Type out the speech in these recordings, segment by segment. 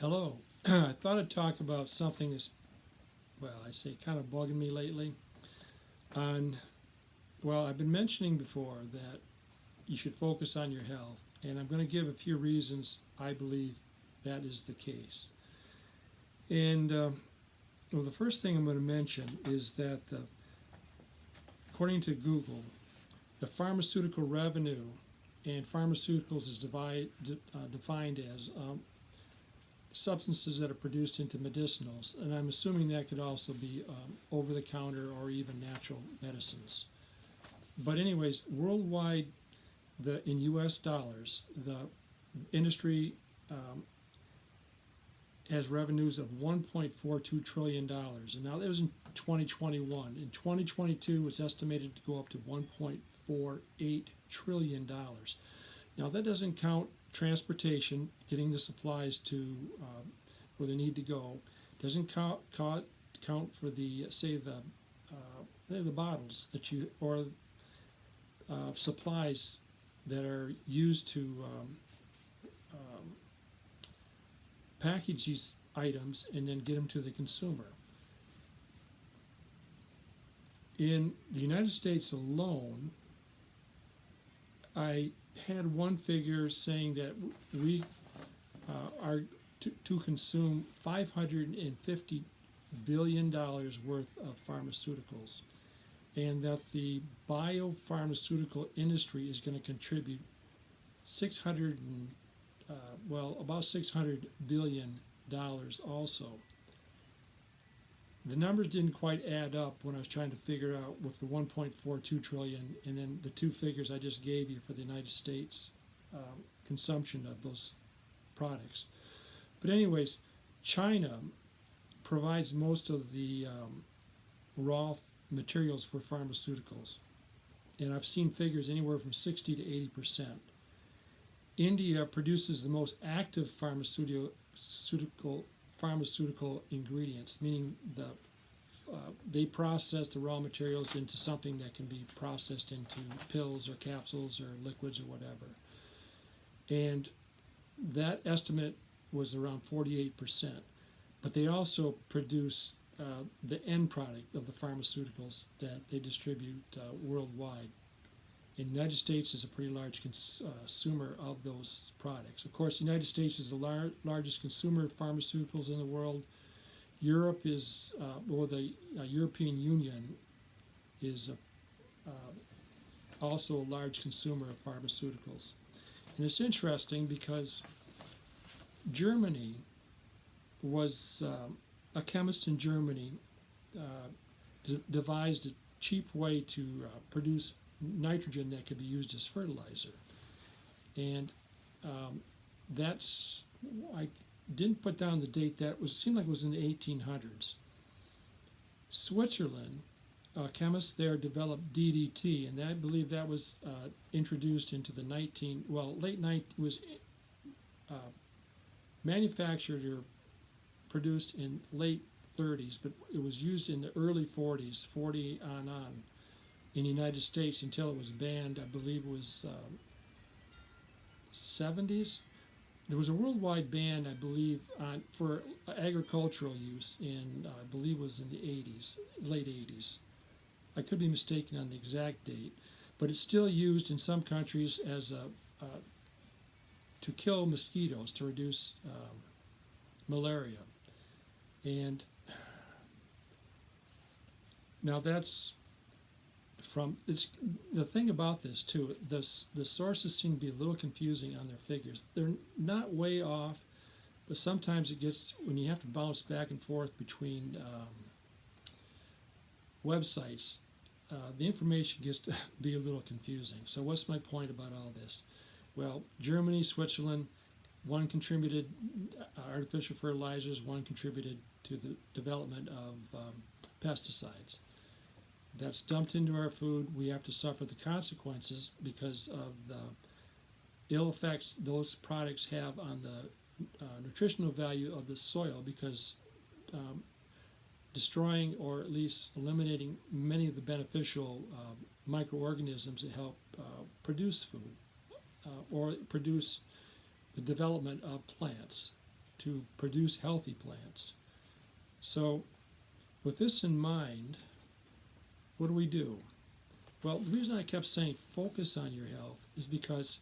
Hello. I thought I'd talk about something that's, well, I say kind of bugging me lately. On, well, I've been mentioning before that you should focus on your health, and I'm going to give a few reasons I believe that is the case. And well, the first thing I'm going to mention is that according to Google, the pharmaceutical revenue and pharmaceuticals is defined as substances that are produced into medicinals, and I'm assuming that could also be over the counter or even natural medicines. But anyways, worldwide, in U.S. dollars, the industry has revenues of $1.42 trillion, and now that was in 2021. In 2022, it's estimated to go up to $1.48 trillion. Now that doesn't count transportation, getting the supplies to where they need to go. Doesn't count for the the bottles that you or supplies that are used to package these items and then get them to the consumer. In the United States alone, I had one figure saying that we are to consume $550 billion worth of pharmaceuticals, and that the biopharmaceutical industry is going to contribute about $600 billion also. The numbers didn't quite add up when I was trying to figure out with the 1.42 trillion and then the two figures I just gave you for the United States consumption of those products. But anyways, China provides most of the raw materials for pharmaceuticals, and I've seen figures anywhere from 60 to 80%. India produces the most active pharmaceutical ingredients, meaning they process the raw materials into something that can be processed into pills or capsules or liquids or whatever. And that estimate was around 48%. But they also produce the end product of the pharmaceuticals that they distribute worldwide. And the United States is a pretty large consumer of those products. Of course, the United States is the largest consumer of pharmaceuticals in the world. Europe is, or the European Union is also a large consumer of pharmaceuticals. And it's interesting because Germany was, a chemist in Germany devised a cheap way to produce nitrogen that could be used as fertilizer. And that's, I didn't put down the date, that was, it seemed like it was in the 1800s. Switzerland, chemists there developed DDT, and I believe that was introduced into the was manufactured or produced in late 30s, but it was used in the early 40s, 40 on in the United States until it was banned. I believe it was 70s. There was a worldwide ban, I believe, for agricultural use I believe it was in the 80s, late 80s. I could be mistaken on the exact date, but it's still used in some countries as to kill mosquitoes, to reduce malaria. And now that's the thing about this too. The sources seem to be a little confusing on their figures. They're not way off, but sometimes it gets, when you have to bounce back and forth between websites, the information gets to be a little confusing. So what's my point about all this? Well, Germany, Switzerland, one contributed artificial fertilizers, one contributed to the development of pesticides. That's dumped into our food. We have to suffer the consequences because of the ill effects those products have on the nutritional value of the soil, because destroying or at least eliminating many of the beneficial microorganisms that help produce food or produce the development of plants. to produce healthy plants. So, with this in mind, what do? Well, the reason I kept saying focus on your health is because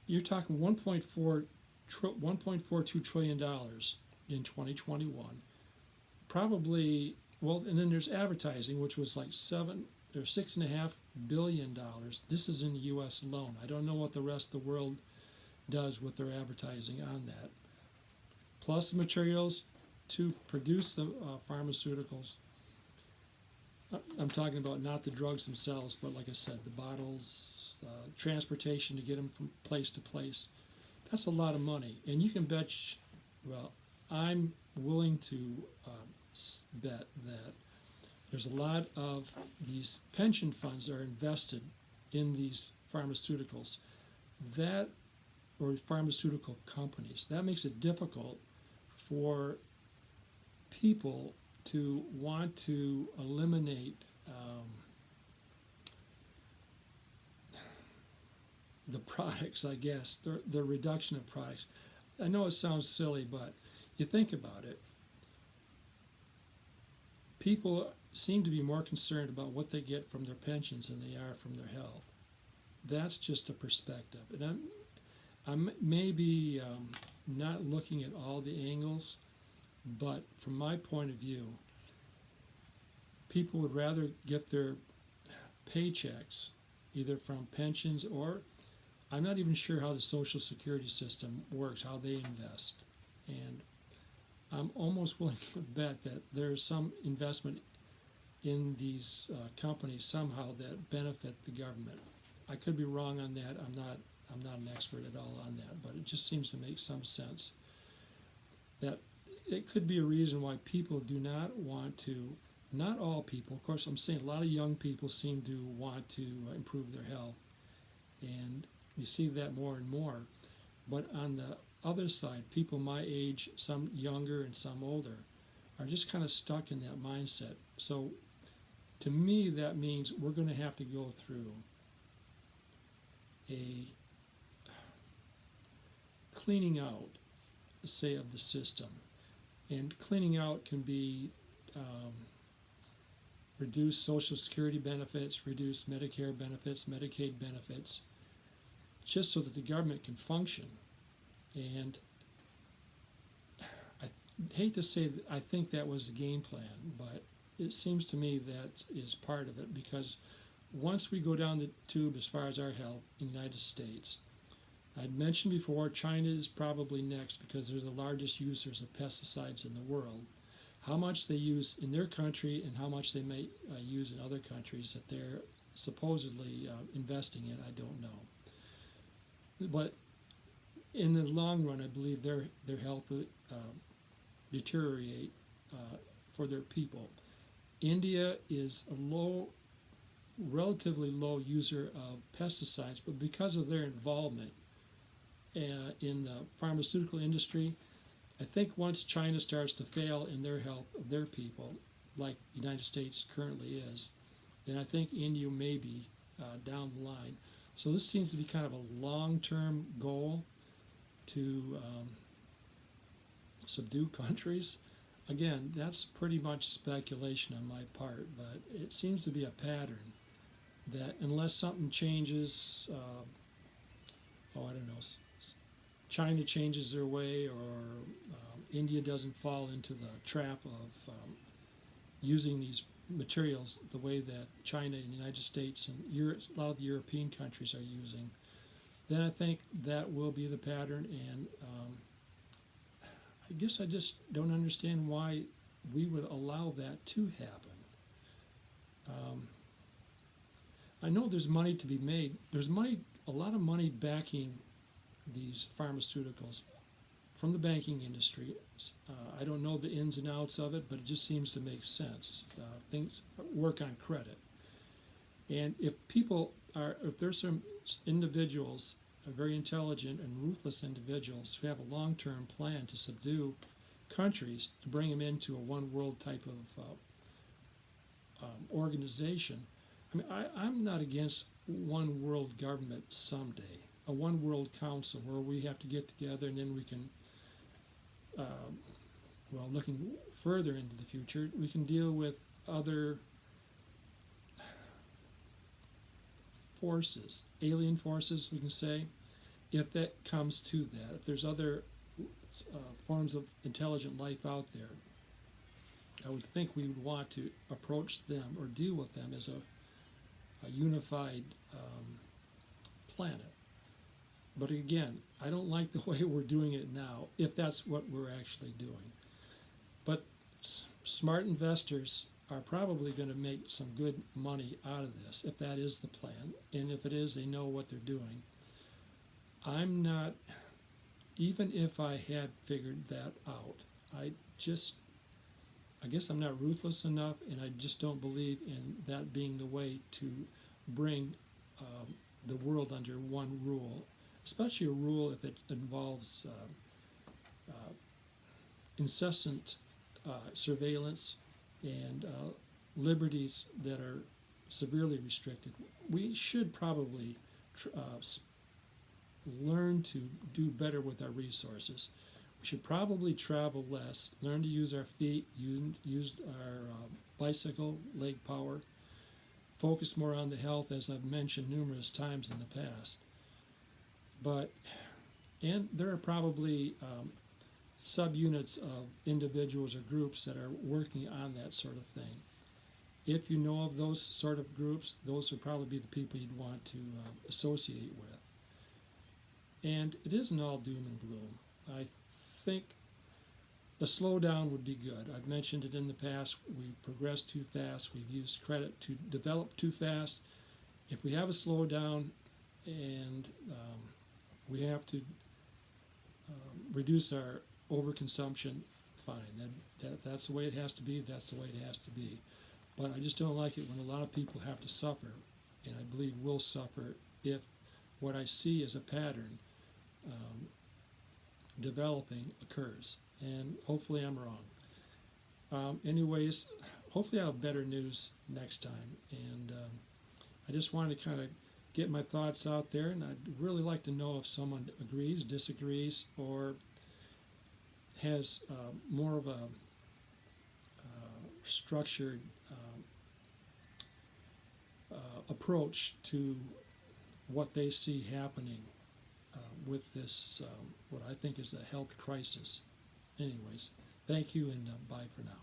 you're talking $1.42 trillion in 2021. Probably, well, and then there's advertising, which was like $6.5 billion. This is in the U.S. alone. I don't know what the rest of the world does with their advertising on that. Plus the materials to produce the pharmaceuticals. I'm talking about not the drugs themselves, but like I said, the bottles, transportation to get them from place to place. That's a lot of money. And you can bet, well, I'm willing to bet that there's a lot of these pension funds that are invested in these pharmaceuticals, that or pharmaceutical companies. That makes it difficult for people to want to eliminate the products, I guess, the reduction of products. I know it sounds silly, but you think about it. People seem to be more concerned about what they get from their pensions than they are from their health. That's just a perspective. And I'm maybe not looking at all the angles, but from my point of view, people would rather get their paychecks either from pensions or I'm not even sure how the Social Security system works, how they invest. And I'm almost willing to bet that there's some investment in these companies somehow that benefit the government. I could be wrong on that. I'm not an expert at all on that, but it just seems to make some sense that it could be a reason why people do not want to, not all people, of course I'm saying a lot of young people seem to want to improve their health, and you see that more and more. But on the other side, people my age, some younger and some older, are just kind of stuck in that mindset. So to me, that means we're going to have to go through a cleaning out, say, of the system. And cleaning out can be reduce Social Security benefits, reduce Medicare benefits, Medicaid benefits, just so that the government can function. And I hate to say that I think that was the game plan, but it seems to me that is part of it, because once we go down the tube as far as our health in the United States, I'd mentioned before, China is probably next because they're the largest users of pesticides in the world. How much they use in their country and how much they may use in other countries that they're supposedly investing in, I don't know. But in the long run, I believe their health will deteriorate for their people. India is a relatively low user of pesticides, but because of their involvement in the pharmaceutical industry, I think once China starts to fail in their health of their people, like the United States currently is, then I think India may be down the line. So this seems to be kind of a long-term goal to subdue countries. Again, that's pretty much speculation on my part, but it seems to be a pattern that unless something changes, I don't know, China changes their way, or India doesn't fall into the trap of using these materials the way that China and the United States and a lot of the European countries are using, then I think that will be the pattern. And I guess I just don't understand why we would allow that to happen. I know there's money to be made. There's a lot of money backing these pharmaceuticals from the banking industry. I don't know the ins and outs of it, but it just seems to make sense. Things work on credit. And if there's some individuals, very intelligent and ruthless individuals who have a long-term plan to subdue countries, to bring them into a one world type of organization, I mean, I'm not against one world government someday, a one world council where we have to get together and then we can well, looking further into the future, we can deal with other forces, alien forces, we can say, if that comes to that. If there's other forms of intelligent life out there, I would think we would want to approach them or deal with them as a unified planet. But again, I don't like the way we're doing it now, if that's what we're actually doing. But smart investors are probably going to make some good money out of this, if that is the plan. And if it is, they know what they're doing. I'm not, even if I had figured that out, I guess I'm not ruthless enough, and I just don't believe in that being the way to bring the world under one rule, especially a rule if it involves incessant surveillance and liberties that are severely restricted. We should probably learn to do better with our resources. We should probably travel less, learn to use our feet, use our bicycle, leg power, focus more on the health, as I've mentioned numerous times in the past. And there are probably subunits of individuals or groups that are working on that sort of thing. If you know of those sort of groups, those would probably be the people you'd want to associate with. And it isn't all doom and gloom. I think a slowdown would be good. I've mentioned it in the past. We've progressed too fast. We've used credit to develop too fast. If we have a slowdown and we have to reduce our overconsumption, fine. That's the way it has to be. That's the way it has to be. But I just don't like it when a lot of people have to suffer, and I believe will suffer if what I see as a pattern developing occurs. And hopefully I'm wrong. Anyways, hopefully I'll have better news next time. And I just wanted to kind of get my thoughts out there, and I'd really like to know if someone agrees, disagrees, or has more of a structured approach to what they see happening with this, what I think is a health crisis. Anyways, thank you, and bye for now.